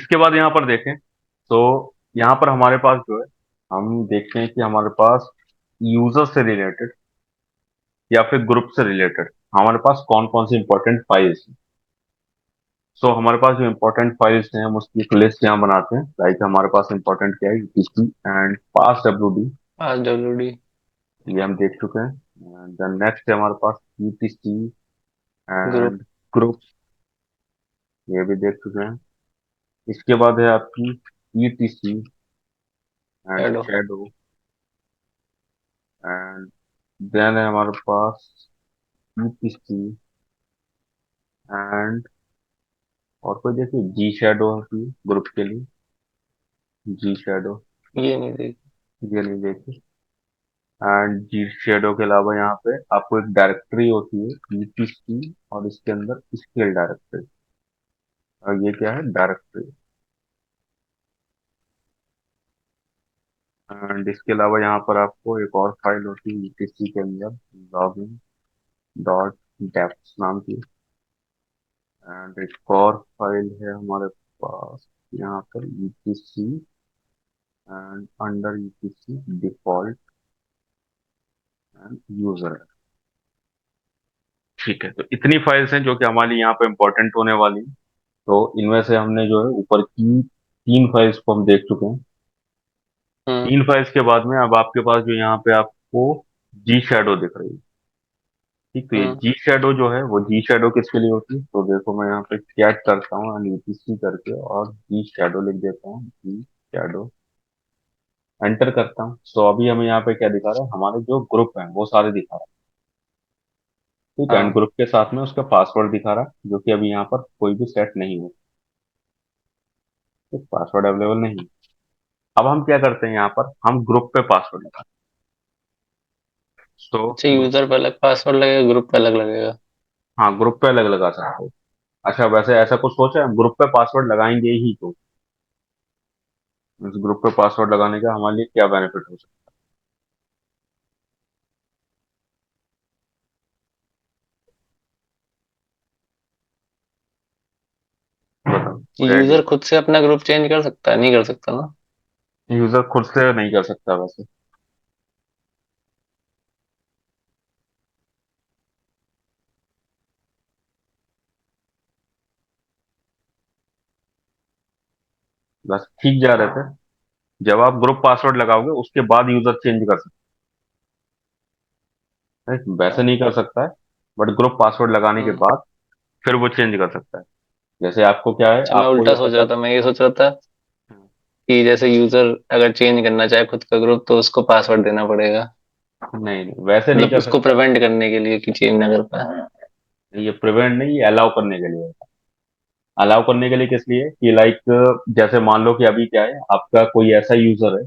इसके बाद यहाँ पर देखें तो यहाँ पर हमारे पास जो है, हम देखते हैं कि हमारे पास यूजर से रिलेटेड या फिर ग्रुप से रिलेटेड हमारे पास कौन कौन सी इंपॉर्टेंट फाइल्स हैं। सो हमारे पास जो इंपॉर्टेंट फाइल्स हैं हम उसकी एक लिस्ट यहाँ बनाते हैं। लाइक हमारे पास इंपॉर्टेंट क्या है, UTC and pass WD, RWD। ये हम देख चुके हैं। देन नेक्स्ट है हमारे पास यूटीसी ग्रुप। एंड ग्रुप, ये भी देख चुके हैं। इसके बाद है आपकी ईटीसी एंड एडो। शैडो, एंड देन है हमारे पास यूटीसी एंड और कोई देखिए जी शैडो है ग्रुप के लिए, जी शैडो, ये नहीं देखी। ये नहीं देखी। एंड जी शैडो के अलावा यहाँ पे आपको एक डायरेक्टरी होती है ईटीसी और इसके अंदर स्केल डायरेक्टरी, और ये क्या है, डायरेक्टरी। एंड इसके अलावा यहाँ पर आपको एक और फाइल होती है ईटीसी के अंदर, लॉगिन डॉट डेप्थ नाम की। एंड एक और फाइल है हमारे पास यहाँ पर etc and under etc default and user. ठीक है, तो इतनी फाइल्स हैं जो कि हमारे लिए यहाँ पे इंपॉर्टेंट होने वाली हैं। तो इनमें से हमने जो है ऊपर की तीन फाइल्स को हम देख चुके हैं। हम्म। तीन फाइल्स के बाद में अब आपके पास जो यहाँ पे आपको जी शैडो दिख रही है। ठीक, तो ये हम्म। जी शैडो जो है वो जी शैडो किसके लिए होती है, तो देखो मैं यहाँ पे कैट करता हूँ यूटीसी करके और जी शैडो लिख देता हूँ, जी शैडो एंटर करता हूँ। तो अभी हमें यहाँ पे क्या दिखा रहा है, हमारे जो ग्रुप हैं वो सारे दिखा रहा है। ठीक है, एंड हाँ। ग्रुप के साथ में उसका पासवर्ड दिखा रहा है जो कि अभी यहाँ पर कोई भी सेट नहीं है, पासवर्ड अवेलेबल नहीं है। अब हम क्या करते हैं, यहाँ पर हम ग्रुप पे पासवर्ड लगाते हैं। तो अच्छा, यूजर पे अलग पासवर्ड लगेगा, ग्रुप पे अलग लगेगा? हाँ, ग्रुप पे अलग लगा सकते हो। अच्छा, वैसे ऐसा कुछ सोचा है, ग्रुप पे पासवर्ड लगाएंगे ही तो इस ग्रुप पे पासवर्ड लगाने का हमारे लिए क्या बेनिफिट हो सकता है, बताओ कोई आइडिया। यूजर खुद से अपना ग्रुप चेंज कर सकता है? नहीं कर सकता ना? यूजर खुद से नहीं कर सकता वैसे, बस ठीक जा रहे थे। जब आप ग्रुप पासवर्ड लगाओगे उसके बाद यूजर चेंज कर सकता है, वैसे नहीं कर सकता है। बट ग्रुप पासवर्ड लगाने के हम्म। बाद फिर वो चेंज कर सकता है। जैसे आपको क्या है, अच्छा, मैं आपको उल्टा ये सोच पता रहा है। था। मैं ये सोच रहा था कि जैसे यूजर अगर चेंज करना चाहे खुद का ग्रुप तो उसको पासवर्ड देना पड़ेगा। नहीं नहीं, वैसे नहीं मतलब कर उसको सकता। प्रिवेंट करने के लिए कि चेंज ना कर पाए। ये प्रिवेंट नहीं, ये अलाउ करने के लिए। अलाउ करने के लिए किस लिए, कि लाइक जैसे मान लो कि अभी क्या है, आपका कोई ऐसा यूजर है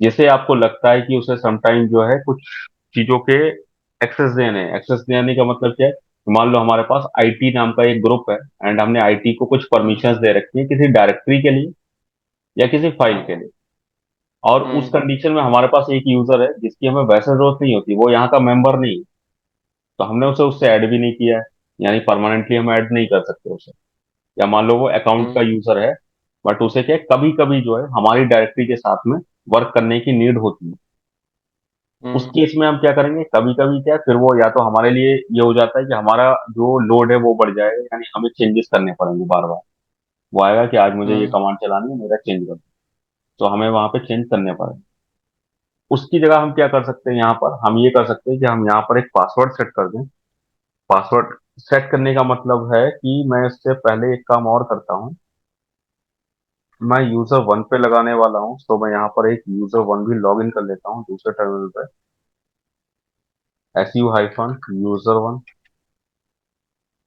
जिसे आपको लगता है कि उसे समटाइम जो है कुछ चीजों के एक्सेस देने हैं। एक्सेस देने का मतलब क्या है, मान लो हमारे पास आईटी नाम का एक ग्रुप है एंड हमने आईटी को कुछ हम्म। परमिशंस दे रखी है किसी डायरेक्टरी के लिए या किसी फाइल के लिए। और उस हम्म। कंडीशन में हमारे पास एक यूजर है जिसकी हमें वैसे जरूरत नहीं होती, वो यहाँ का मेंबर नहीं है, तो हमने उसे उससे ऐड भी नहीं किया है। यानी परमानेंटली हम ऐड नहीं कर सकते उसे। या मान लो वो अकाउंट का हम्म। यूजर है, बट उसे क्या, कभी कभी जो है हमारी डायरेक्टरी के साथ में वर्क करने की नीड होती है। उस हम्म। केस में हम क्या करेंगे, कभी कभी क्या, फिर वो या तो हमारे लिए ये हो जाता है कि हमारा जो लोड है वो बढ़ जाएगा, यानी हमें चेंजेस करने पड़ेंगे बार बार। वो आएगा कि आज मुझे ये हम्म। कमांड चलानी है, मेरा चेंज कर दो। तो हमें वहां पे चेंज करने पड़ेंगे। उसकी जगह हम क्या कर सकते हैं, यहाँ पर हम ये कर सकते हैं कि हम यहाँ पर एक पासवर्ड सेट कर दें। पासवर्ड सेट करने का मतलब है कि मैं इससे पहले एक काम और करता हूँ। मैं यूजर वन पे लगाने वाला हूँ, तो मैं यहाँ पर एक यूजर वन भी लॉग इन कर लेता हूँ दूसरे टर्मिनल पे। SU-यूजर वन।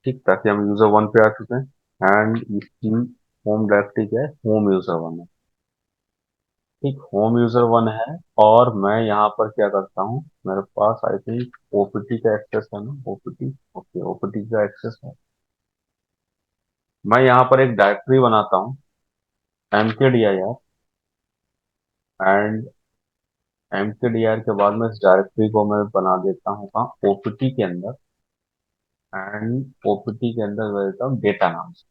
ठीक, ताकि हम यूजर वन पे आ चुके हैं एंड इसकी होम डायरेक्टरी क्या है, होम यूजर वन है। ठीक, होम यूजर वन है। और मैं यहाँ पर क्या करता हूँ, मेरे पास आई थिंक ओपीटी का एक्सेस है ना, ओपीटी, ओके, ओपीटी का एक्सेस है। मैं यहाँ पर एक डायरेक्टरी बनाता हूँ, mkdir, एंड mkdir के बाद में इस डायरेक्टरी को मैं बना देता हूँ कहाँ, ओपीटी के अंदर। एंड ओपीटी के अंदर मैं देता हूँ डेटा नाम से।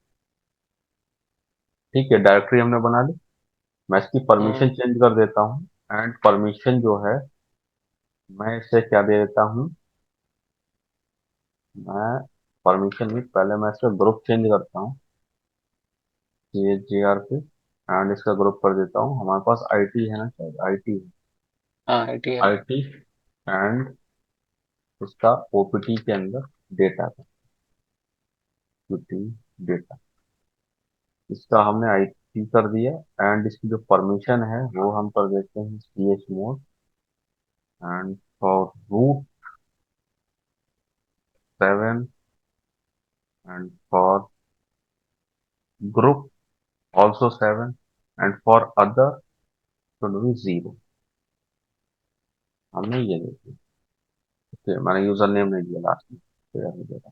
ठीक है, डायरेक्टरी हमने बना ली। मैं इसकी परमिशन हम्म। चेंज कर देता हूँ। एंड परमिशन जो है, मैं इसे क्या दे देता हूँ, मैं परमिशन भी पहले मैं इसका ग्रुप चेंज करता हूँ, ये JRP। एंड इसका ग्रुप कर देता हूँ, हमारे पास आईटी है ना, शायद आईटी है। हाँ आईटी है। आईटी एंड उसका ओपीटी के अंदर डेटा का, ओपीटी डेटा, इसका हमने आईटी कर दिया। एंड इसकी जो परमिशन है वो हम कर देते हैं chmod। And for root 7 and for group also 7 and for other should be 0। हमने ये देखिए, ओके मैंने यूजर नेम नहीं दिया लास्ट में, डेटा,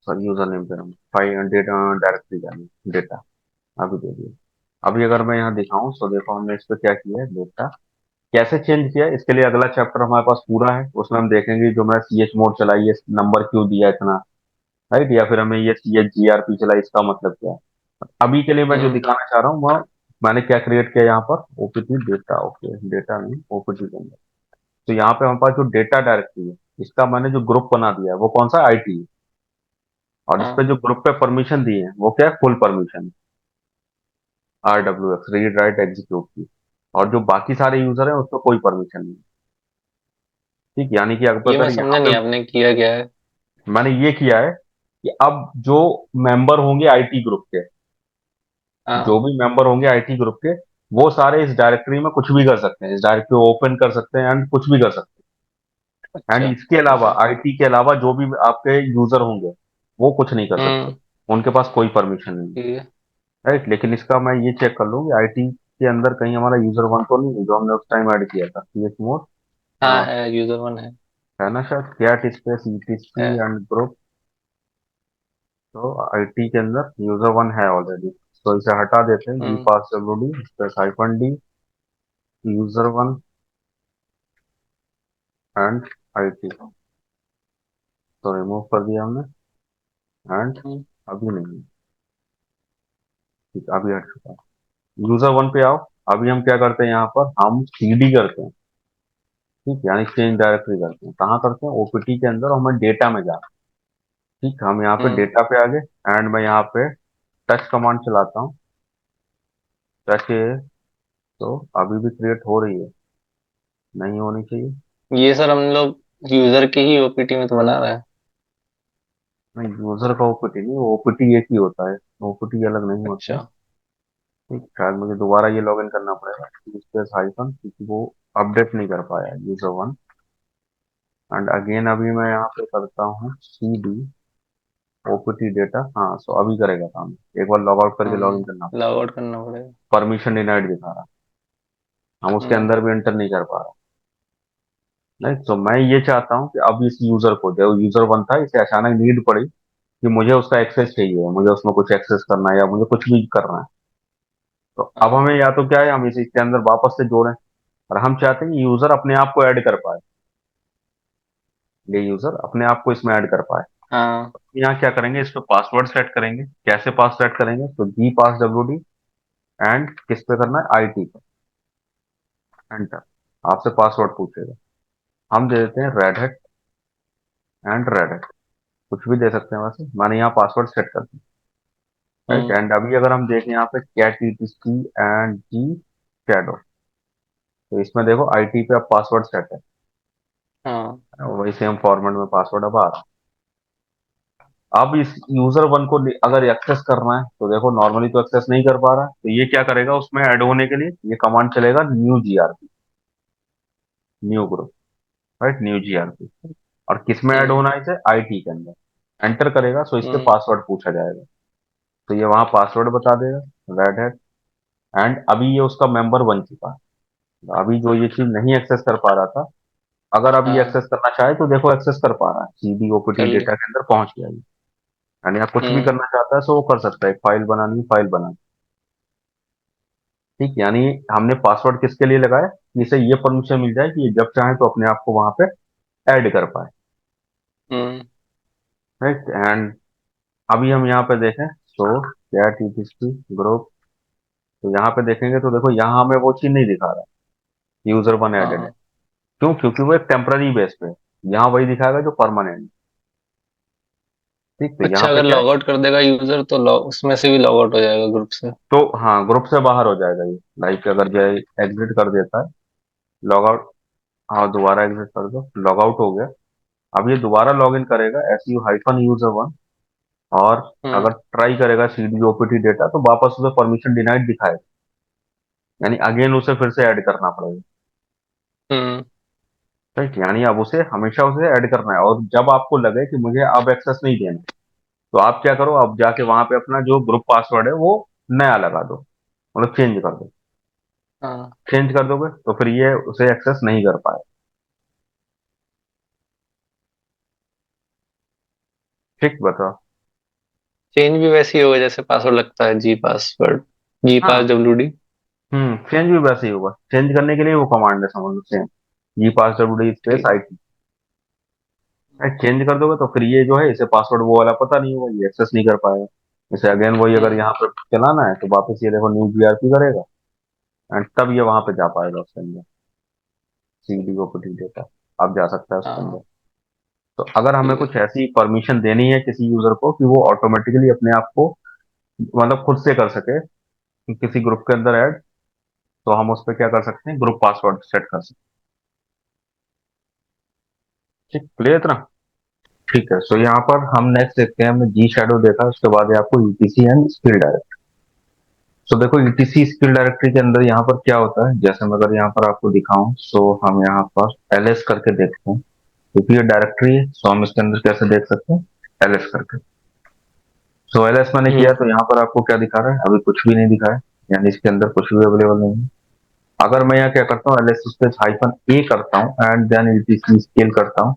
सॉरी यूजर नेम दे रहा हूँ, फाइल डेटा डायरेक्टरी का डेटा अभी दे दिया। अभी अगर मैं यहाँ दिखाऊं तो देखो हमने इस पे क्या किया है, डेटा कैसे चेंज किया है, इसके लिए अगला चैप्टर हमारे पास पूरा है, उसमें हम देखेंगे जो मैं chmod चलाई है नंबर क्यों दिया इतना, राइट, या फिर हमें ये CHGRP चला इसका मतलब क्या है। अभी के लिए मैं जो हम्म। दिखाना चाह रहा हूँ वह, मैंने क्या क्रिएट किया यहाँ पर, ओपीटी डेटा, ओके डेटा नहीं ओपीटी के अंदर। तो यहाँ पे हमारे पास जो डेटा डायरेक्टरी है, इसका मैंने जो ग्रुप बना दिया है वो कौन सा, आईटी है। और इस पे हाँ जो ग्रुप पे परमिशन दी है वो क्या है, full permission, RWX read write execute की। और जो बाकी सारे यूजर हैं उसको कोई परमिशन नहीं। ठीक, यानी कि ये मैं अगर यहाँ समझा पे नहीं आपने किया क्या है। मैंने ये किया है कि अब जो मेंबर होंगे आईटी ग्रुप के, जो हाँ। भी मेंबर होंगे आईटी ग्रुप के, वो सारे इस डायरेक्टरी में कुछ भी कर सकते हैं, इस डायरेक्टरी को ओपन कर सकते हैं एंड कुछ भी कर सकते हैं। एंड अच्छा। इसके अलावा आईटी के अलावा जो भी आपके यूजर होंगे वो कुछ नहीं कर सकते, हम्म। उनके पास कोई परमिशन नहीं, ठीक है। राइट। लेकिन इसका मैं ये चेक कर लूँ कि आईटी के अंदर कहीं हमारा यूजर वन तो नहीं है, जो हमने उस टाइम ऐड किया था chmod। हाँ हाँ, है, यूजर वन है। है ना, शायद कैट स्पेस ETC है। And group. तो आईटी के अंदर यूजर वन है ऑलरेडी, तो इसे हटा देते हैं, जी हम्म। पास WD space -D user one and IT, तो रिमूव कर दिया हमने। एंड हम्म। अभी नहीं, ठीक अभी हट चुका है। यूजर वन पे आओ। अभी हम क्या करते हैं, यहाँ पर हम CD करते हैं, ठीक, यानी चेंज डायरेक्टरी करते हैं, कहाँ करते हैं, ओपीटी के अंदर, और हमें डेटा में जाना है। ठीक, हम यहाँ पे हम्म। डेटा पे आ गए। एंड मैं यहाँ पे टच कमांड चलाता हूँ, टच, तो अभी भी क्रिएट हो रही है, नहीं होनी चाहिए। ये सर हम लोग यूजर के ही ओपीटी में तो बना रहा है। नहीं, यूजर का ओपीटी नहीं, वो ओपीटी एक ही होता है, ओपीटी अलग नहीं होता है। अच्छा। ठीक, शायद मुझे दोबारा ये लॉगिन करना पड़ेगा, स्पेस हाइफन, क्योंकि वो अपडेट नहीं कर पाया यूजर वन। एंड अगेन अभी मैं यहाँ पे करता हूँ CD ओपीटी डेटा, हाँ सो अभी करेगा काम, एक बार लॉग आउट करके लॉगिन करना पड़ेगा। लॉग आउट करना पड़ेगा। परमिशन डिनाइड दिखा रहा, हम उसके हम्म। अंदर भी एंटर नहीं कर पा रहा। नहीं, तो मैं ये चाहता हूँ कि अब इस यूजर को, जो यूजर वन था, इसे अचानक नीड पड़ी कि मुझे उसका एक्सेस चाहिए, मुझे उसमें कुछ एक्सेस करना है या मुझे कुछ भी करना है। तो अब हाँ। हमें या तो क्या है, हम इसे इसके अंदर वापस से जोड़ें, और हम चाहते हैं कि यूजर अपने आप को ऐड कर पाए, ये यूजर अपने आप को इसमें ऐड कर पाए। हाँ। यहाँ क्या करेंगे, इस पे पासवर्ड सेट करेंगे, कैसे पास सेट करेंगे, तो जी पास WD एंड किस पे करना है, आईटी पे, एंटर, आपसे पासवर्ड पूछेगा, हम दे देते हैं red hat and red hat, कुछ भी दे सकते हैं, वैसे मैंने यहाँ पासवर्ड सेट कर दिया, राइट। हम्म। एंड अभी अगर हम देखें यहाँ पे cat ETC and gshadow, तो इसमें देखो आईटी पे अब पासवर्ड सेट है, हाँ। वही सेम फॉर्मेट में पासवर्ड अब आ रहा है। अब इस यूजर वन को अगर एक्सेस करना है तो देखो, नॉर्मली तो एक्सेस नहीं कर पा रहा है, तो ये क्या करेगा, उसमें ऐड होने के लिए ये कमांड चलेगा, new GRP, new group, right, new GRP। और किस में ऐड हम्म। होना है, इसे आईटी के अंदर एंटर करेगा, सो इससे हम्म। पासवर्ड पूछा जाएगा, तो ये वहां पासवर्ड बता देगा, रेड हैट। एंड अभी ये उसका मेंबर बन चुका है, अभी जो ये चीज नहीं एक्सेस कर पा रहा था, अगर अभी हाँ एक्सेस करना चाहे तो देखो एक्सेस कर पा रहा है, CD कर ओपीटी ले। डेटा के अंदर पहुंच गया ये। यानी आप कुछ भी हम्म। करना चाहता है तो वो कर सकता है, एक फाइल बनानी है, फाइल बना, ठीक, यानी हमने पासवर्ड किसके लिए लगाया, कि इसे ये परमिशन मिल जाए कि ये जब चाहे तो अपने आप को वहां पे ऐड कर पाए, हम्म। राइट। एंड अभी हम यहाँ पे देखें, तो कैट ईटीसी ग्रुप। तो यहाँ पे देखेंगे तो देखो यहाँ हमें वो चीज नहीं दिखा रहा, यूजर वन एडेड है। हाँ। क्यों? क्योंकि वो एक टेम्पररी बेस पे है। यहाँ वही दिखाएगा जो परमानेंट। ठीक, तो यहाँ अच्छा, पे अगर क्या है? लॉग आउट कर देगा यूजर तो लॉग उसमें से भी लॉग आउट हो जाएगा ग्रुप से? तो हाँ, ग्रुप से बाहर हो जाएगा ये। लाइक अगर जो है एग्जिट कर देता है, लॉग आउट, हाँ दोबारा एग्जिट कर दो, लॉग आउट हो गया। अब ये दोबारा लॉग इन करेगा S U hyphen user one, और हम्म। अगर ट्राई करेगा सीडी ओपीटी डेटा तो वापस उसे परमिशन डिनाइड दिखाएगा। यानी अगेन उसे फिर से ऐड करना पड़ेगा। हम्म। राइट, यानी अब उसे हमेशा उसे ऐड करना है, और जब आपको लगे कि मुझे अब एक्सेस नहीं देना, तो आप क्या करो, अब जाके वहां पे अपना जो ग्रुप पासवर्ड है वो नया लगा दो, मतलब चेंज कर दो। हाँ। चेंज कर दोगे तो फिर ये उसे एक्सेस नहीं कर पाए। ठीक, बताओ। चेंज भी वैसे ही होगा जैसे पासवर्ड लगता है, जी पासवर्ड, जी पास हाँ, डब्ल्यू डी। चेंज भी वैसे ही होगा। चेंज करने के लिए वो कमांड है, समझ लो सेम, जी पास डब्ल्यू डी स्पेस ठीक। IT। चेंज कर दोगे तो फिर ये जो है इसे पासवर्ड वो वाला पता नहीं होगा, ये एक्सेस नहीं कर पाएगा। जैसे अगेन वही अगर हम्म। यहाँ पर चलाना है तो वापस ये देखो न्यू जीआरपी करेगा, एंड तब ये वहां पे जा पाएगा उसके अंदर, सीडी ओपीटी डेटा। अब जा सकता है उसके अंदर। हाँ। तो अगर हमें ठीक है। कुछ ऐसी परमिशन देनी है किसी यूजर को कि वो ऑटोमेटिकली अपने आप को, मतलब खुद से कर सके किसी ग्रुप के अंदर ऐड, तो हम उस पर क्या कर सकते हैं, ग्रुप पासवर्ड सेट कर सकते हैं। ठीक, क्लियर इतना? ठीक है, सो यहाँ पर हम नेक्स्ट देखते हैं। हमने जी शैडो देखा, उसके बाद है आपको ईटीसी एंड स्किल डायरेक्टरी। सो देखो ईटीसी स्किल डायरेक्टरी के अंदर यहाँ पर क्या होता है, जैसे मैं अगर यहाँ पर आपको दिखाऊं, सो हम यहाँ पर एलएस करके देखते हैं, क्योंकि ये डायरेक्टरी है, सो हम इसके अंदर कैसे देख सकते हैं, एलएस करके। सो एलएस मैंने किया हम्म। तो यहाँ पर आपको क्या दिखा रहा है, अभी कुछ भी नहीं दिखा है, यानी इसके अंदर कुछ भी अवेलेबल नहीं है। अगर मैं यहाँ क्या करता हूँ, एलएस स्पेस हाइफन ए करता हूँ एंड देन ईटीसी स्केल करता हूँ,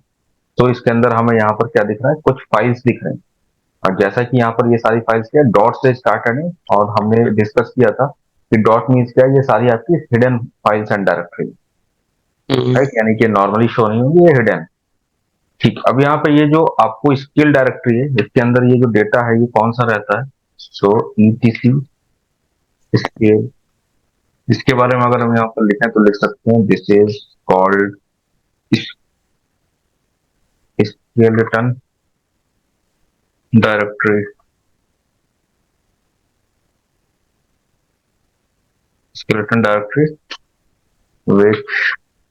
तो इसके अंदर हमें यहाँ पर क्या दिख रहा है, कुछ फाइल्स दिख रहे हैं। और जैसा कि यहाँ पर ये सारी फाइल्स क्या डॉट से स्टार्टेड है, और हमने डिस्कस किया था कि डॉट मीन्स क्या है, ये सारी आपकी hidden files and directory. Hmm. Right, यानी कि नॉर्मली शो नहीं होगी, ये हिडन। ठीक, अब यहाँ पे ये जो आपको स्किल डायरेक्टरी है, इसके अंदर ये जो डेटा है ये कौन सा रहता है, सो ईटीसी स्केल। इसके बारे में अगर हम यहाँ पर लिखें तो लिख सकते हैं, this is called skeleton directory. Skeleton directory which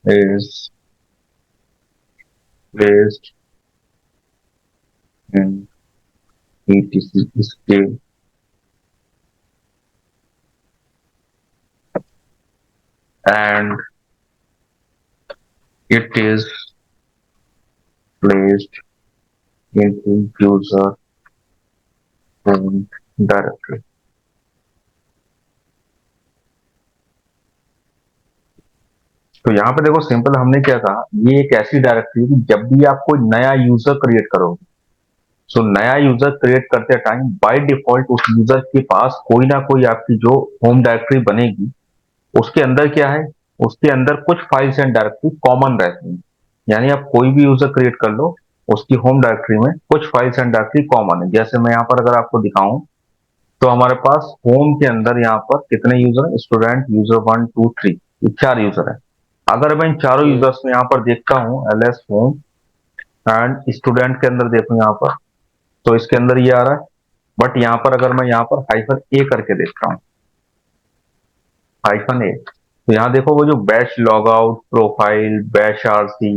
is placed in etc scale and it is placed into user own directory। तो यहाँ पे देखो सिंपल हमने क्या कहा, ये एक ऐसी डायरेक्टरी है कि जब भी आप कोई नया यूजर क्रिएट करोगे, सो नया यूजर क्रिएट करते टाइम बाय डिफॉल्ट उस यूजर के पास कोई ना कोई आपकी जो होम डायरेक्टरी बनेगी, उसके अंदर क्या है, उसके अंदर कुछ फाइल्स एंड डायरेक्टरी कॉमन रहती हैं। यानी आप कोई भी यूजर क्रिएट कर लो, उसकी होम डायरेक्टरी में कुछ फाइल्स एंड डायरेक्टरी कॉमन है। जैसे मैं यहाँ पर अगर आपको दिखाऊं, तो हमारे पास होम के अंदर यहाँ पर कितने यूजर हैं, student, user one two three, ये 4 यूजर है। अगर मैं इन चारों हम्म। यूजर्स में यहाँ पर देखता हूँ एलएस होम एंड स्टूडेंट के अंदर देखूं यहाँ पर, तो इसके अंदर ये आ रहा है। बट यहाँ पर अगर मैं यहाँ पर हाइफन ए करके देखता हूँ, हाइफन ए, तो यहाँ देखो वो जो bash log out profile, bash RC,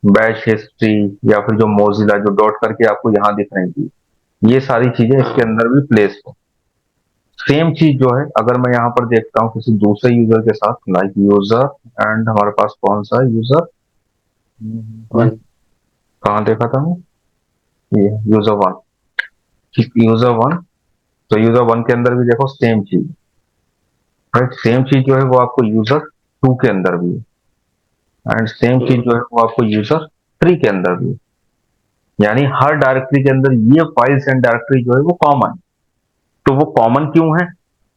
bash history, या फिर जो मोजिला जो डॉट करके आपको यहाँ दिख रही थी, ये सारी चीजें इसके हाँ। अंदर भी प्लेस हो। सेम चीज जो है अगर मैं यहाँ पर देखता हूँ किसी दूसरे यूजर के साथ, लाइक यूजर, एंड हमारे पास कौन सा यूजर, वन। कहाँ देखा था मैं, ये यूजर वन। यूजर वन, तो यूजर वन के अंदर भी देखो सेम चीज, राइट, सेम चीज जो है वो आपको यूजर टू के अंदर भी है, एंड सेम चीज हम्म। जो है वो आपको यूजर थ्री के अंदर भी है। यानी हर डायरेक्टरी के अंदर ये फाइल्स एंड डायरेक्टरी जो है वो कॉमन। तो वो कॉमन क्यों है,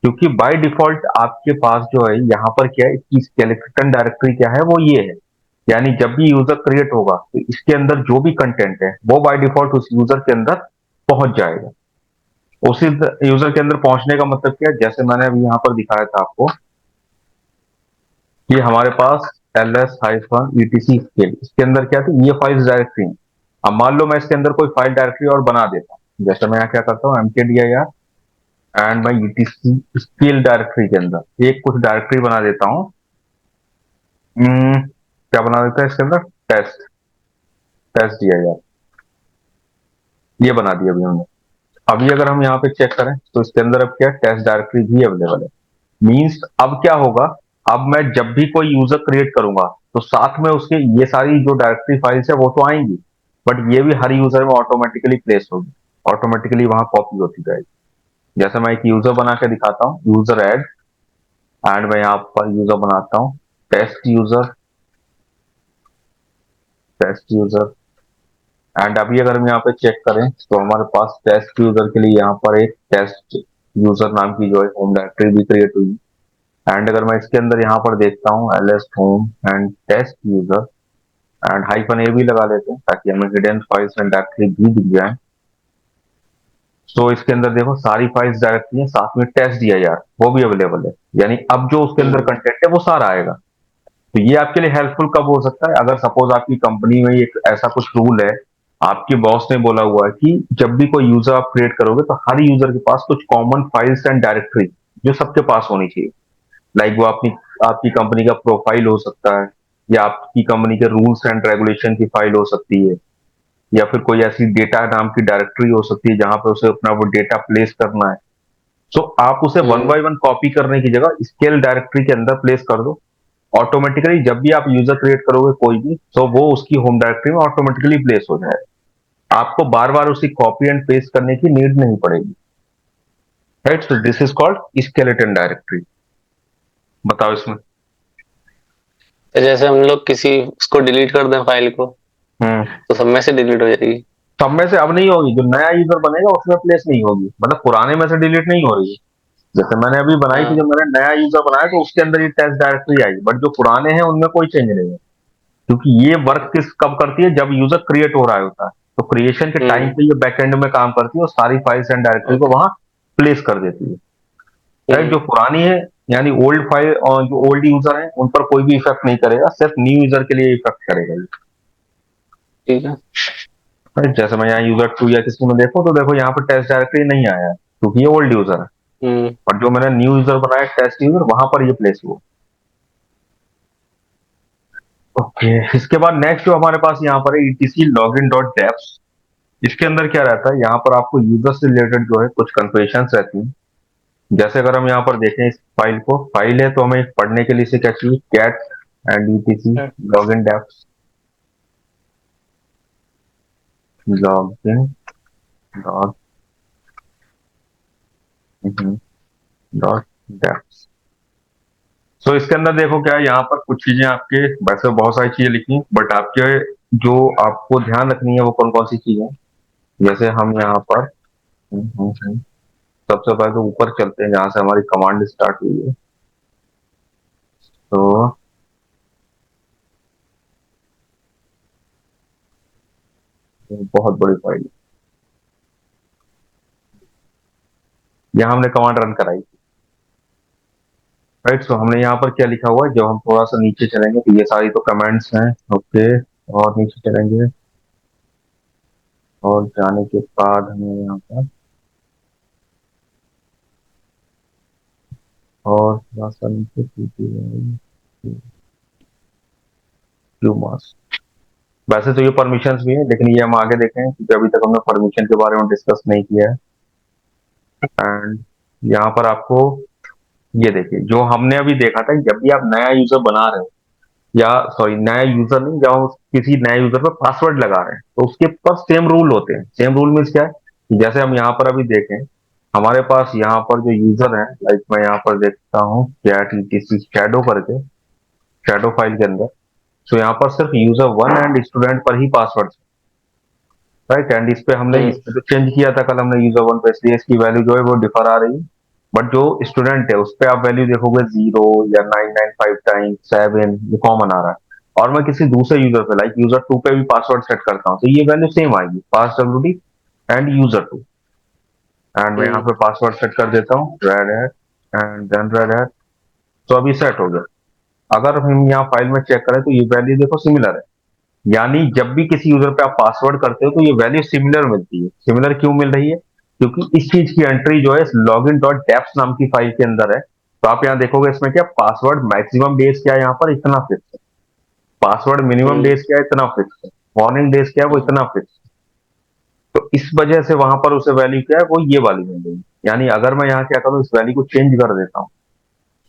क्योंकि बाय डिफॉल्ट आपके पास जो है यहाँ पर क्या है, इसकी स्केलेटन डायरेक्टरी क्या है, वो ये है। यानी जब भी यूजर क्रिएट होगा तो इसके अंदर जो भी कंटेंट है वो बाय डिफॉल्ट उस यूजर के अंदर पहुंच जाएगा। उसी यूजर के अंदर पहुंचने का मतलब क्या है, जैसे मैंने अभी यहाँ पर दिखाया था आपको कि हमारे पास ls हाइफन etc स्केल, इसके अंदर क्या थी, ये फाइल्स डायरेक्टरी। अब मान लो मैं इसके अंदर कोई फाइल डायरेक्टरी और बना देता हूँ, जैसे मैं यहाँ क्या करता हूँ mkdir एंड मैं etc स्केल डायरेक्टरी के अंदर एक कुछ डायरेक्टरी बना देता हूँ। क्या बना देता है इसके अंदर, टेस्ट, टेस्ट dir, ये बना दिया अभी हमने। अभी अगर हम यहाँ पे चेक करें तो इसके अंदर अब क्या टेस्ट डायरेक्टरी भी अवेलेबल है। मींस अब क्या होगा, अब मैं जब भी कोई यूजर क्रिएट करूंगा तो साथ में उसके ये सारी जो डायरेक्टरी फाइल्स है वो तो आएंगी, बट ये भी हर यूजर में ऑटोमेटिकली प्लेस होगी, ऑटोमेटिकली वहां कॉपी होती जाएगी। जैसे मैं एक यूजर बना के दिखाता हूँ, यूजर एड, एंड मैं यहाँ पर यूजर बनाता हूँ test user, test user. And अभी अगर हम यहाँ पे चेक करें तो हमारे पास टेस्ट यूजर के लिए यहाँ पर एक टेस्ट यूजर नाम की जो है होम डायरेक्टरी भी क्रिएट हुई। एंड अगर मैं इसके अंदर यहाँ पर देखता हूँ ls home and test user and hyphen A भी लगा लेते हैं ताकि हमें हिडन फाइल्स एंड डायरेक्टरी भी दिख जाए। तो इसके अंदर देखो सारी फाइल्स डायरेक्टरी है, साथ में टेस्ट दिया यार वो भी अवेलेबल है, यानी अब जो उसके अंदर हम्म। कंटेंट है वो सारा आएगा। तो ये आपके लिए हेल्पफुल कब हो सकता है, अगर सपोज आपकी कंपनी में एक ऐसा कुछ रूल है, आपके बॉस ने बोला हुआ है कि जब भी कोई यूजर आप क्रिएट करोगे तो हर यूजर के पास कुछ कॉमन फाइल्स एंड डायरेक्टरी जो सबके पास होनी चाहिए। लाइक वो अपनी आपकी कंपनी का प्रोफाइल हो सकता है, या आपकी कंपनी के रूल्स एंड रेगुलेशन की फाइल हो सकती है, या फिर कोई ऐसी डेटा नाम की डायरेक्टरी हो सकती है जहां पे उसे अपना वो डेटा प्लेस करना है। सो आप उसे one hmm. By one copy करने की जगह स्केल डायरेक्टरी के अंदर प्लेस कर दो। ऑटोमेटिकली जब भी आप यूजर क्रिएट करोगे कोई भी, तो वो उसकी होम डायरेक्टरी में ऑटोमेटिकली प्लेस हो जाएगा, आपको बार बार उसी कॉपी एंड पेस्ट करने की नीड नहीं पड़ेगी। Right, so this is called skeleton directory. बताओ इसमें। तो जैसे हम लोग किसी उसको डिलीट कर दें फाइल को, हम्म। तो सब में से डिलीट हो जाएगी। सब में से अब नहीं होगी, जो नया यूजर बनेगा उसमें प्लेस नहीं होगी, मतलब पुराने में से डिलीट नहीं हो रही है। जैसे मैंने अभी बनाई थी, हाँ। जब मैंने नया यूजर बनाया तो उसके अंदर ये टेस्ट डायरेक्टरी आई, बट जो पुराने हैं उनमें कोई चेंज नहीं है, क्योंकि ये वर्क किस कब करती है, जब यूजर क्रिएट हो रहा होता है, तो क्रिएशन के टाइम हम्म। पे ये बैकएंड में काम करती है और सारी फाइल्स एंड डायरेक्टरी को ओके। वहां प्लेस कर देती है। राइट, जो हम्म। पुरानी है यानी ओल्ड फाइल और जो ओल्ड यूजर है उन पर कोई भी इफेक्ट नहीं करेगा, सिर्फ न्यू यूजर के लिए इफेक्ट करेगा ये। ठीक है। राइट, जैसे मैं यहाँ यूजर 2 या किसी में देखूं तो देखो यहाँ पर टेस्ट डायरेक्टरी नहीं आया है क्योंकि ये ओल्ड यूजर है, हम्म। और जो मैंने न्यू यूजर बनाया टेस्ट यूजर वहां पर ये प्लेस हुआ। ओके, इसके बाद नेक्स्ट जो हमारे पास यहाँ पर है etc लॉगिन डॉट डेप्स। इसके अंदर क्या रहता है, यहाँ पर आपको यूजर से रिलेटेड जो है कुछ कन्फेशंस रहती हैं। जैसे अगर हम यहाँ पर देखें इस फाइल को, फाइल है तो हमें पढ़ने के लिए इसे क्या चाहिए, cat and etc login defs, login dot dot defs. So इसके अंदर देखो क्या है, यहाँ पर कुछ चीजें आपके, वैसे बहुत सारी चीजें लिखी बट आपके जो आपको ध्यान रखनी है वो कौन कौन सी चीजें हैं। जैसे हम यहाँ पर सबसे पहले तो ऊपर चलते हैं जहां से हमारी कमांड स्टार्ट हुई है। तो ये बहुत बड़ी फाइल, यहाँ हमने कमांड रन कराई। राइट, सो हमने यहाँ पर क्या लिखा हुआ है, जब हम थोड़ा सा नीचे चलेंगे तो ये सारी तो कमेंट्स हैं। ओके, और नीचे चलेंगे और जाने के बाद हमें यहाँ पर और थोड़ा सा नीचे क्यू मास। वैसे तो ये परमिशंस भी है, लेकिन ये हम आगे देखें क्योंकि अभी तक हमने परमिशन के बारे में डिस्कस नहीं किया है। एंड यहाँ पर आपको ये देखिए जो हमने अभी देखा था, जब भी आप नया यूजर बना रहे हो, या सॉरी नया यूजर नहीं, जब हम किसी नए यूजर पर पासवर्ड लगा रहे हैं तो उसके पर सेम रूल होते हैं। सेम रूल मीन्स क्या है कि जैसे हम यहाँ पर अभी देखें, हमारे पास यहाँ पर जो यूजर है, लाइक मैं यहाँ पर देखता हूँ कैट etc शैडो करके, शैडो फाइल के अंदर। सो यहाँ पर सिर्फ यूजर वन एंड स्टूडेंट पर ही पासवर्ड, राइट। एंड इस पे हमने हम्म। इस पे तो चेंज किया था कल हमने यूजर वन पे, इसलिए इसकी वैल्यू जो है वो डिफर आ रही है। बट जो स्टूडेंट है उस पे आप वैल्यू देखोगे 0 या 995 टाइम 7, ये कॉमन आ रहा है। और मैं किसी दूसरे यूजर पे लाइक यूजर 2 पे भी पासवर्ड सेट करता हूँ तो ये वैल्यू सेम आएगी, pass wd and user 2। And मैं यहाँ हम्म। पे पासवर्ड सेट कर देता हूँ red hat and then red Hat. तो अभी सेट हो गया। अगर हम यहाँ फाइल में चेक करें तो ये वैल्यू देखो सिमिलर है। यानी जब भी किसी यूजर पे आप पासवर्ड करते हो तो ये वैल्यू सिमिलर मिलती है। सिमिलर क्यों मिल रही है? क्योंकि इस चीज की एंट्री जो है लॉगिन डॉट डेप्स नाम की फाइल के अंदर है। तो आप यहाँ देखोगे इसमें क्या पासवर्ड मैक्सिमम डेज क्या है, यहाँ पर इतना फिक्स है। पासवर्ड मिनिमम हम्म। डेज क्या है, इतना फिक्स है। वार्निंग डेज क्या है, वो हम्म। इतना फिक्स है। तो इस वजह से वहां पर उसे वैल्यू क्या है, वो ये वाली मिल गई। यानी अगर मैं यहाँ क्या करूँ, इस वैल्यू को चेंज कर देता हूँ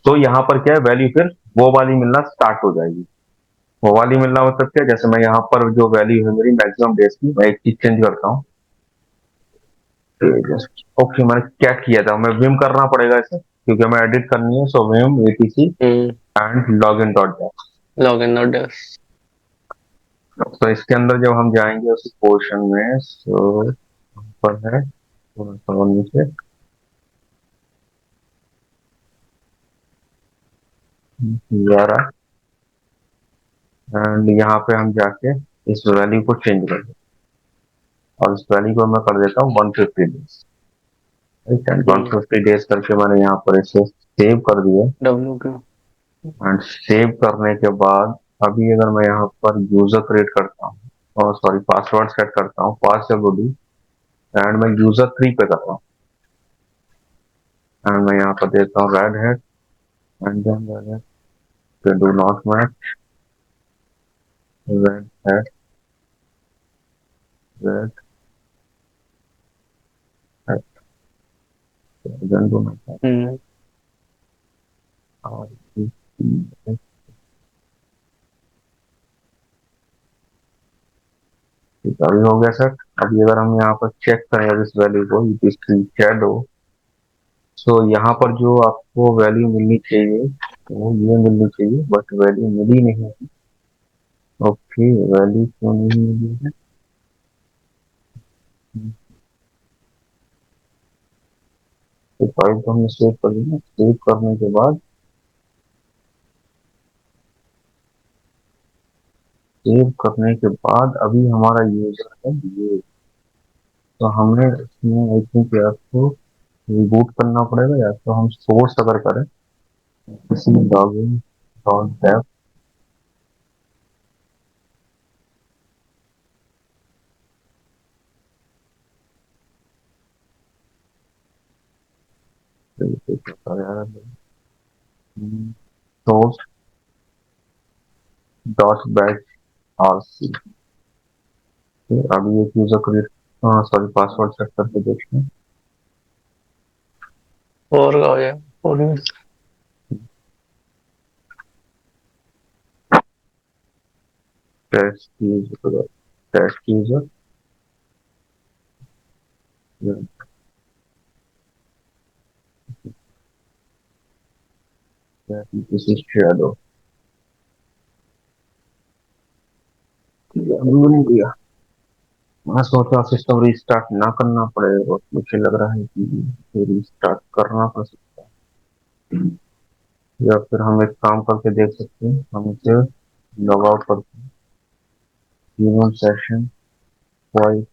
तो यहाँ पर क्या है, वैल्यू फिर वो वाली मिलना स्टार्ट हो जाएगी। वो वाली मिलना मतलब क्या, जैसे मैं यहाँ पर जो वैल्यू है मेरी मैक्सिमम डेज की, मैं एक चीज चेंज करता हूँ। ओके, मैंने क्या किया था, मैं विम करना पड़ेगा इसे क्योंकि हमें एडिट करनी है। So vim ETC hmm. And log in dot defs. Log in dot defs. तो इसके अंदर जब हम जाएंगे उस पोर्शन में, सो पर है थोड़ा सा और नीचे 11। एंड यहाँ पे हम जाके इस वैल्यू को चेंज कर दें और इस वैल्यू को मैं कर देता हूँ 150 डेज। ठीक है, वन हम्म। फिफ्टी डेज करके मैंने यहाँ पर इसे सेव कर दिया। डब्ल्यू का। एंड सेव करने के बाद अभी अगर मैं यहाँ पर यूजर क्रिएट करता हूँ और सॉरी पासवर्ड सेट करता हूँ, पासवर्ड एंड मैं यूजर 3 पे करता हूँ एंड मैं यहाँ पर देता हूँ red hat and then red hat do not match red hat red hat then do not match. Hmm. और ठीक है, अभी हो गया सेट। अभी अगर हम यहाँ पर चेक करें अब इस वैल्यू को शेडो, सो यहाँ पर जो आपको वैल्यू मिलनी चाहिए वो ये मिलनी चाहिए, बट वैल्यू मिली नहीं है। ओके, वैल्यू क्यों नहीं मिली है? तो फाइल को हमने सेव कर लिया। सेव करने के बाद अभी हमारा यूजर है ये। तो हमें इसमें आई थिंक या तो रिबूट करना पड़ेगा या तो हम सोर्स अगर करें किसी लॉगिन डॉट डेव। Source dot bash RC. अभी एक user create, sorry password set करके देखते हैं। और का हो जाए। और भी। Test user, test user, this is shadow. नहीं दिया। मैं सोचा सिस्टम रीस्टार्ट ना करना पड़ेगा, मुझे लग रहा है कि रीस्टार्ट करना पड़ सकता है। या फिर हम एक काम करके देख सकते हैं, हम इसे लॉग आउट करते हैं सेशन वाइट।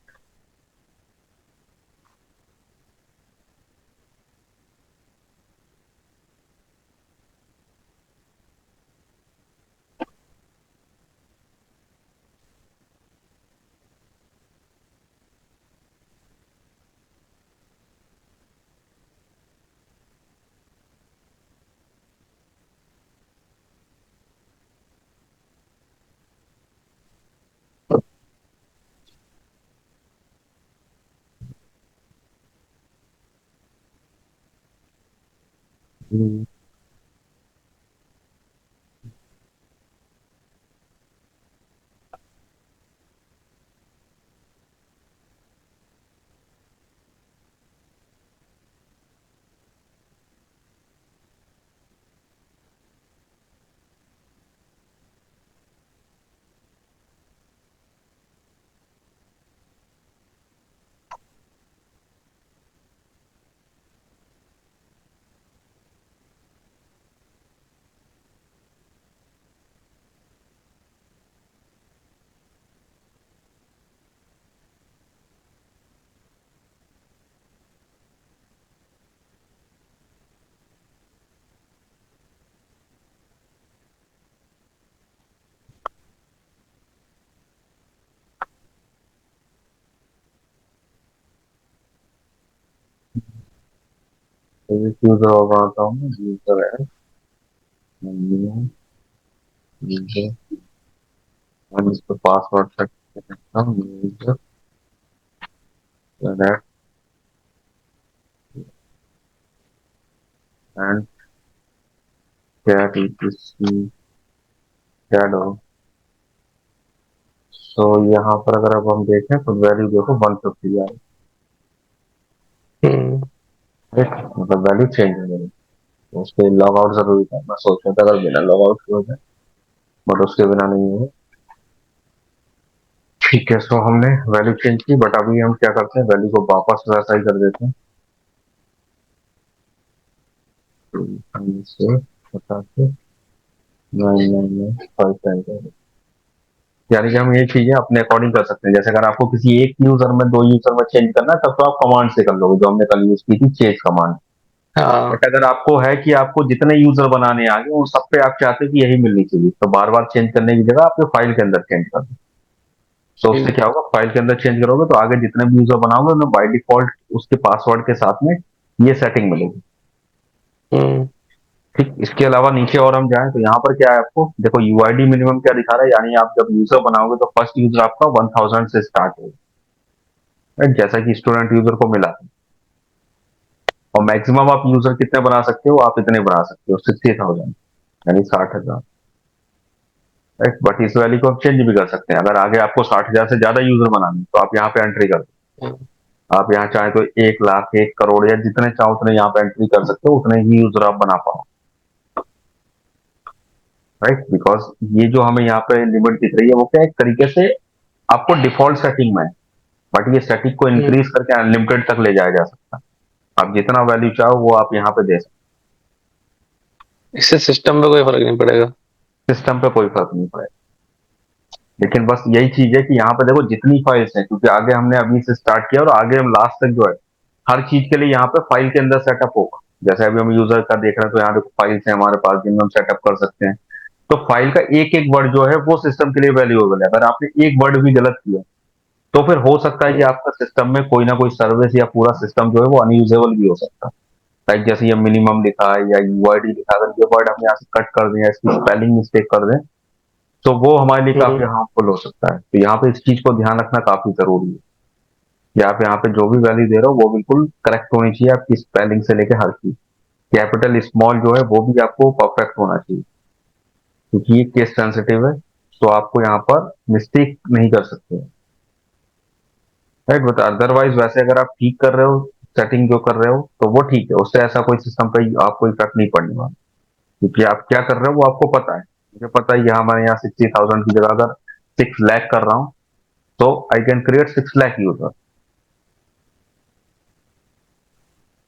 तो ये यूजर बनाता हूँ, यूजर है, यूजर, और इस पर पासवर्ड सेट कर सकता हूँ, user and cat etc shadow। तो यहाँ पर अगर अब हम देखें तो वैल्यू देखो 150 आ हम्म। रही है, मतलब वैल्यू चेंज हो गई। तो उसके लॉग आउट जरूरी था, मैं सोच रहा था अगर बिना लॉग आउट हो जाए, बट उसके बिना नहीं है। ठीक है, सो हमने वैल्यू चेंज की, बट अभी हम क्या करते हैं, वैल्यू को वापस वैसा ही कर देते हैं। हम इसे बता के 999 यानी कि हम ये चीजें अपने अकॉर्डिंग कर सकते हैं। जैसे अगर आपको किसी एक यूजर में, दो यूजर में चेंज करना है, तब तो आप कमांड से कर लोगे, जो हमने कल यूज की थी, चेंज कमांड। हाँ। बट अगर आपको है कि आपको जितने यूजर बनाने आगे उन सब पे आप चाहते हो कि यही मिलनी चाहिए, तो बार बार चेंज करने की जगह आपके फाइल के अंदर चेंज कर दो। तो उससे क्या होगा, फाइल के अंदर चेंज करोगे तो आगे जितने भी यूजर बनाओगे उन्हें बाय डिफॉल्ट उसके पासवर्ड के साथ में ये सेटिंग मिलेगी। हम्म। ठीक, इसके अलावा नीचे और हम जाएं तो यहाँ पर क्या है, आपको देखो यूआईडी मिनिमम क्या दिखा रहा है, यानी आप जब यूजर बनाओगे तो फर्स्ट यूजर आपका 1000 से स्टार्ट होगा, right? जैसा कि स्टूडेंट यूजर को मिला। और मैक्सिमम आप यूजर कितने बना सकते हो, आप इतने बना सकते हो 60,000, यानी 60,000। राइट, बट इस वैल्यू को आप चेंज भी कर सकते हैं। अगर आगे आपको 60,000 से ज्यादा यूजर बनाने तो आप यहाँ पे एंट्री कर दो। हम्म। आप यहाँ चाहे तो 1 लाख, 1 करोड़, या जितने चाहो उतने यहाँ पे एंट्री कर सकते हो, उतने ही यूजर आप बना पाओ। राइट, बिकॉज ये जो हमें यहाँ पे लिमिट दिख रही है वो क्या है, एक तरीके से आपको डिफॉल्ट सेटिंग में है, बट ये सेटिंग को हम्म। इंक्रीज करके अनलिमिटेड तक ले जाया जा सकता है। आप जितना वैल्यू चाहो वो आप यहाँ पे दे सकते इससे सिस्टम पे कोई फर्क नहीं पड़ेगा। हो, सिस्टम पे कोई फर्क नहीं पड़ेगा। लेकिन बस यही चीज है कि यहाँ पे देखो जितनी फाइल्स हैं, क्योंकि आगे हमने अभी से स्टार्ट किया और आगे हम लास्ट तक जो है, हर चीज के लिए यहाँ पे फाइल के अंदर सेटअप होगा। जैसे अभी हम यूजर का देख रहे हैं तो यहाँ देखो फाइल्स है हमारे पास जिनमें हम सेटअप कर सकते हैं। तो फाइल का एक एक वर्ड जो है वो सिस्टम के लिए वैल्यूएबल है। अगर आपने एक वर्ड भी गलत किया तो फिर हो सकता है कि हम्म। आपका सिस्टम में कोई ना कोई सर्विस या पूरा सिस्टम जो है वो अनयूजेबल भी हो सकता है। लाइक जैसे ये मिनिमम लिखा है या यूआईडी लिखा है, अगर ये वर्ड हम यहाँ से कट कर दें या इसकी स्पेलिंग मिस्टेक कर दें तो वो हमारे लिए हम्म। काफी हार्मफुल हो सकता है। तो यहाँ पे इस चीज को ध्यान रखना काफी जरूरी है कि आप यहाँ पे जो भी वैल्यू दे रहे हो वो बिल्कुल करेक्ट होनी चाहिए, आपकी स्पेलिंग से लेके हर चीज, कैपिटल स्मॉल जो है वो भी आपको परफेक्ट होना चाहिए, क्योंकि ये केस सेंसिटिव है। तो आपको यहाँ पर मिस्टेक नहीं कर सकते, राइट। बट अदरवाइज वैसे अगर आप ठीक कर रहे हो, सेटिंग जो कर रहे हो तो वो ठीक है, उससे ऐसा कोई सिस्टम पे आपको इफेक्ट नहीं पड़ने वाला, क्योंकि आप क्या कर रहे हो वो आपको पता है। मुझे पता है यहाँ हमारे यहाँ 60,000 की जगह अगर 6 लाख कर रहा हूँ तो I can create 6 lakh user.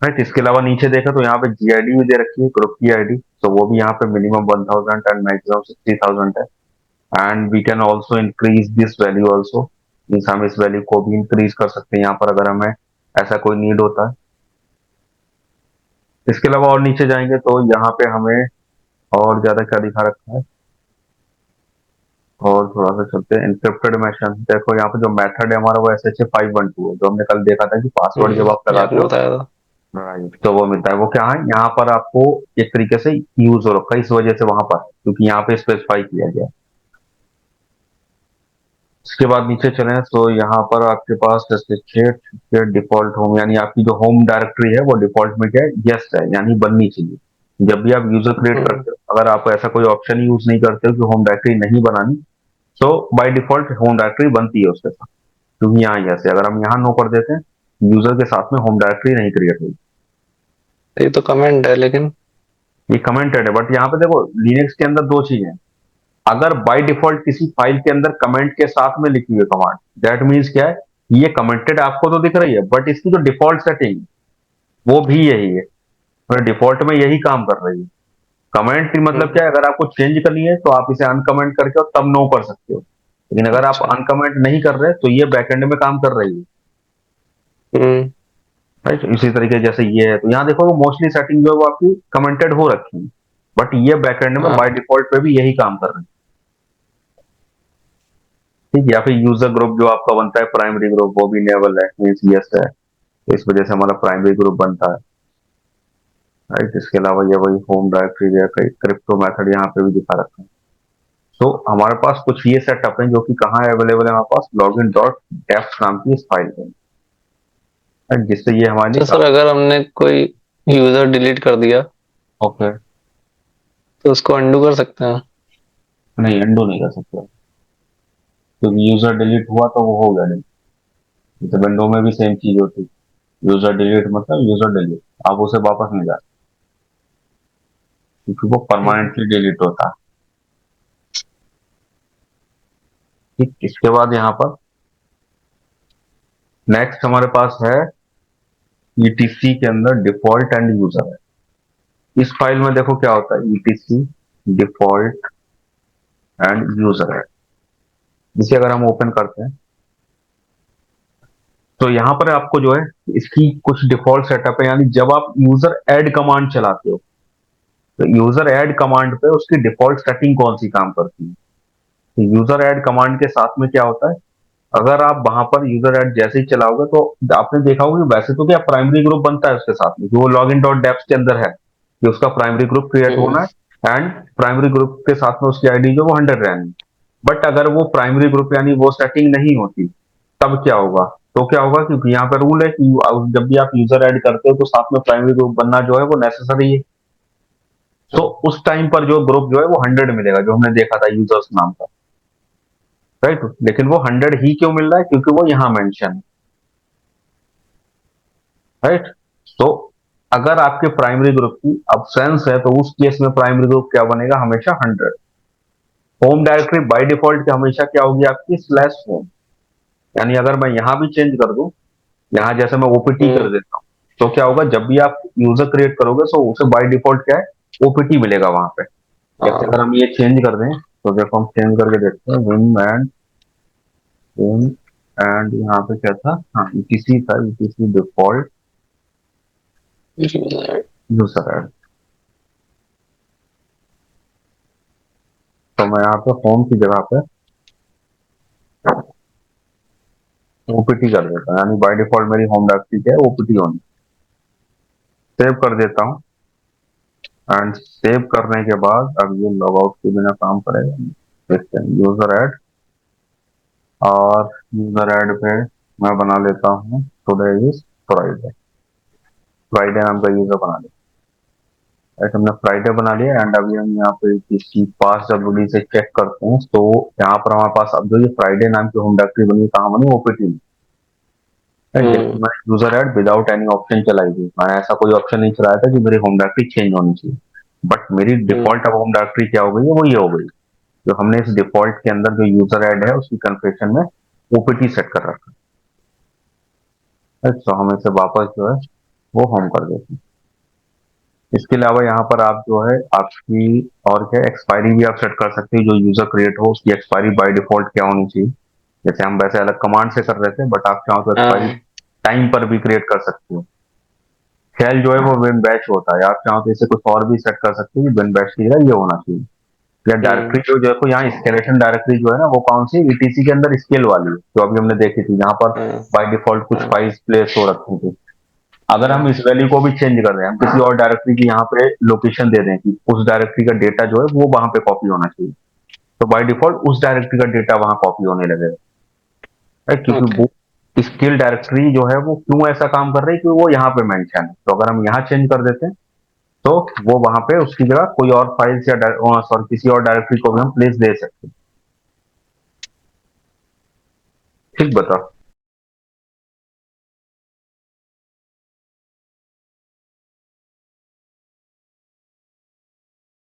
Right, इसके अलावा नीचे देखा तो यहाँ पे जीआईडी भी दे रखी है, ग्रुप की आईडी। तो वो भी यहाँ पे मिनिमम 1000 एंड मैक्सिमम 60,000 है। And we can also increase this value also, means हम इस वैल्यू को भी इंक्रीज कर सकते हैं यहाँ पर अगर हमें ऐसा कोई नीड होता है। इसके अलावा और नीचे जाएंगे तो यहाँ पे हमें और ज्यादा क्या दिखा रखा है, और थोड़ा सा चलते हैं इंक्रिप्टेड मैसेज। देखो यहाँ पे जो मेथड है हमारा वो SHA-512 है, जो हमने कल देखा था कि पासवर्ड जब आप ये लगाते आपने हो, बताया था। राइट, तो वो मिलता है। वो क्या है, यहाँ पर आपको एक तरीके से यूज हो रखा है, इस वजह से वहां पर, क्योंकि यहाँ पे स्पेसिफाई किया गया है। इसके बाद नीचे चले तो यहाँ पर आपके पास जैसे डिफॉल्ट होम, यानी आपकी जो होम डायरेक्टरी है वो डिफॉल्ट में क्या है, यस है, यानी बननी चाहिए। जब भी आप यूजर क्रिएट हम्म। करते हो, अगर आप ऐसा कोई ऑप्शन यूज नहीं करते हो कि होम डायरेक्टरी नहीं बनानी, तो बाय डिफॉल्ट होम डायरेक्टरी बनती है उसके साथ, क्योंकि यहाँ यस है। अगर हम यहाँ नो कर देते हैं, यूजर के साथ में होम डायरेक्टरी नहीं क्रिएट होगी। ये तो कमेंट है लेकिन। ये कमेंटेड है, बट यहाँ पे देखो लिनक्स के अंदर दो चीजें हैं। अगर बाय डिफॉल्ट किसी फाइल के अंदर कमेंट के साथ में लिखी हुई कमांड, दैट मीन्स क्या है, ये कमेंटेड आपको तो दिख रही है, बट इसकी जो डिफॉल्ट सेटिंग वो भी यही है, मतलब डिफॉल्ट में यही काम कर रही है। कमेंट की मतलब हम्म। क्या है, अगर आपको चेंज करनी है तो आप इसे अनकमेंट करके और तब नो कर सकते हो। लेकिन अगर आप अच्छा। अनकमेंट नहीं कर रहे तो ये बैकएंड में काम कर रही है। हम्म। राइट, इसी तरीके जैसे ये है, तो यहाँ देखो वो मोस्टली सेटिंग जो है वो आपकी कमेंटेड हो रखी है, बट ये बैकएंड में बाय हाँ। डिफॉल्ट पे भी यही काम कर रही है। ठीक, या फिर यूजर ग्रुप जो आपका बनता है प्राइमरी ग्रुप, वो भी इनेबल है, मीन्स यस है, तो इस वजह से हमारा प्राइमरी ग्रुप बनता है। राइट। इसके अलावा ये वही होम डायरेक्टरी या कई क्रिप्टो मेथड यहाँ पे भी दिखा रखा है। तो हमारे पास कुछ ये सेटअप है जो कि कहाँ अवेलेबल है, हमारे पास लॉगिन डॉट डेफ नाम की इस फाइल में, right? जिससे ये हमारे लिए तो सर अगर हमने कोई यूजर डिलीट कर दिया ओके। तो उसको अंडू कर सकते हैं? नहीं, अंडू नहीं कर सकते, क्योंकि यूजर डिलीट हुआ तो वो हो गया नहीं। जैसे विंडो में भी सेम चीज होती है, यूजर डिलीट मतलब यूजर डिलीट, आप उसे वापस नहीं जा सकते, क्योंकि वो हम्म। परमानेंटली डिलीट होता है। ठीक, इसके बाद यहाँ पर नेक्स्ट हमारे पास है ईटीसी के अंदर डिफॉल्ट एंड यूजर है। इस फाइल में देखो क्या होता है, ईटीसी डिफॉल्ट एंड यूजर है, जिसे अगर हम ओपन करते हैं तो यहाँ पर आपको जो है इसकी कुछ डिफॉल्ट सेटअप है। यानी जब आप यूजर ऐड कमांड चलाते हो तो यूजर ऐड कमांड पे उसकी डिफॉल्ट सेटिंग कौन सी काम करती है। तो यूजर ऐड कमांड के साथ में क्या होता है, अगर आप वहां पर यूजर ऐड जैसे ही चलाओगे तो आपने देखा होगा कि वैसे तो क्या प्राइमरी ग्रुप बनता है उसके साथ में, जो लॉग इन डॉट डेप्स के अंदर है कि उसका प्राइमरी ग्रुप क्रिएट हम्म। होना है एंड प्राइमरी ग्रुप के साथ में उसकी आईडी जो वो 100 रहनी। बट अगर वो प्राइमरी ग्रुप यानी वो सेटिंग नहीं होती, तब क्या होगा, तो क्या होगा, क्योंकि यहाँ पे रूल है कि जब भी आप यूजर ऐड करते हो तो साथ में प्राइमरी ग्रुप बनना जो है वो नेसेसरी है। तो उस टाइम पर जो ग्रुप जो है वो 100 मिलेगा, जो हमने देखा था यूजर्स नाम का, राइट। लेकिन वो 100 ही क्यों मिल रहा है, क्योंकि वो यहाँ मेंशन है, राइट। तो अगर आपके प्राइमरी ग्रुप की अब्सेंस है तो उस केस में प्राइमरी ग्रुप क्या बनेगा, हमेशा 100। होम डायरेक्टरी बाय डिफॉल्ट हमेशा क्या होगी आपकी, स्लैश होम। यानी अगर मैं यहां भी चेंज कर दूं, यहाँ जैसे मैं ओपीटी कर हम्म। देता हूँ, तो क्या होगा, जब भी आप यूजर क्रिएट करोगे तो उसे बाय डिफॉल्ट क्या है, ओपीटी मिलेगा वहां पे। जैसे हाँ। अगर हम ये चेंज कर दें, तो देखो हम चेंज करके देखते हैं, विम एंड यहाँ पे क्या था, हाँ ईटीसी था, etc default user. User add. तो मैं यहाँ पे होम की जगह पे ओपीटी कर देता हूँ, यानी बाय डिफॉल्ट मेरी होम डायरेक्टरी क्या है, ओपीटी होनी। सेव कर देता हूँ एंड सेव करने के बाद अब ये लॉग आउट के बिना काम करेगा। देखते हैं यूजर ऐड, और यूजर ऐड पे मैं बना लेता हूँ टुडे इज फ्राइडे, फ्राइडे नाम का यूजर बना लिया। ऐसे हमने फ्राइडे बना लिया एंड अभी हम यहाँ पे इसकी पास डब्ल्यूडी से चेक करते हैं, तो यहाँ पर हमारे पास अब जो ये फ्राइडे नाम की होम डायरेक्टरी बनी है, कहाँ बनी, ओपीटी में। जैसे हम्म। मैं user add without any option चलाई थी, मैंने ऐसा कोई ऑप्शन नहीं चलाया था कि मेरी होम डायरेक्टरी चेंज होनी चाहिए। बट मेरी हम्म। डिफॉल्ट अब होम डायरेक्टरी क्या हो गई है, वो ये हो गई, जो हमने इस डिफॉल्ट के अंदर जो यूजर ऐड है उसकी कन्फेशन में ओपीटी सेट कर रखा है। तो हम इसे वापस जो है वो होम कर देते हैं। इसके अलावा यहाँ पर आप जो है आपकी और क्या एक्सपायरी भी आप सेट कर सकते हो, जो यूजर क्रिएट हो उसकी एक्सपायरी बाय डिफॉल्ट क्या होनी चाहिए। जैसे हम वैसे अलग कमांड से कर रहे थे, बट आप चाहो तो एक्सपायरी हाँ। टाइम पर भी क्रिएट कर सकते हो। शेल जो है वो विन बैच होता है, आप चाहो तो इसे कुछ और भी सेट कर सकते हो कि विन बैच की जगह ये होना चाहिए। या हम्म। डायरेक्टरी जो देखो यहाँ स्केलेटन डायरेक्टरी जो है ना, वो कौन सी ईटीसी के अंदर स्केल वाली है, जो अभी हमने देखी थी, जहां पर हाँ। बाय डिफॉल्ट कुछ हाँ। फाइल्स प्लेस हो रखी थी। अगर हम हाँ। इस वैल्यू को भी चेंज कर रहे हैं, हम किसी और डायरेक्टरी की यहाँ पे लोकेशन दे दें कि उस डायरेक्टरी का डेटा जो है वो वहां पे कॉपी होना चाहिए, तो बाय डिफॉल्ट उस डायरेक्टरी का डेटा वहां कॉपी होने लगेगा, right? क्योंकि ओके। वो स्किल डायरेक्टरी जो है वो क्यों ऐसा काम कर रही है, क्योंकि वो यहाँ पे मेंशन है। तो अगर हम यहाँ चेंज कर देते हैं तो वो वहां पे उसकी जगह कोई और फाइल्स या सॉरी किसी और डायरेक्टरी को भी हम प्लेस दे सकते हैं। ठीक बता।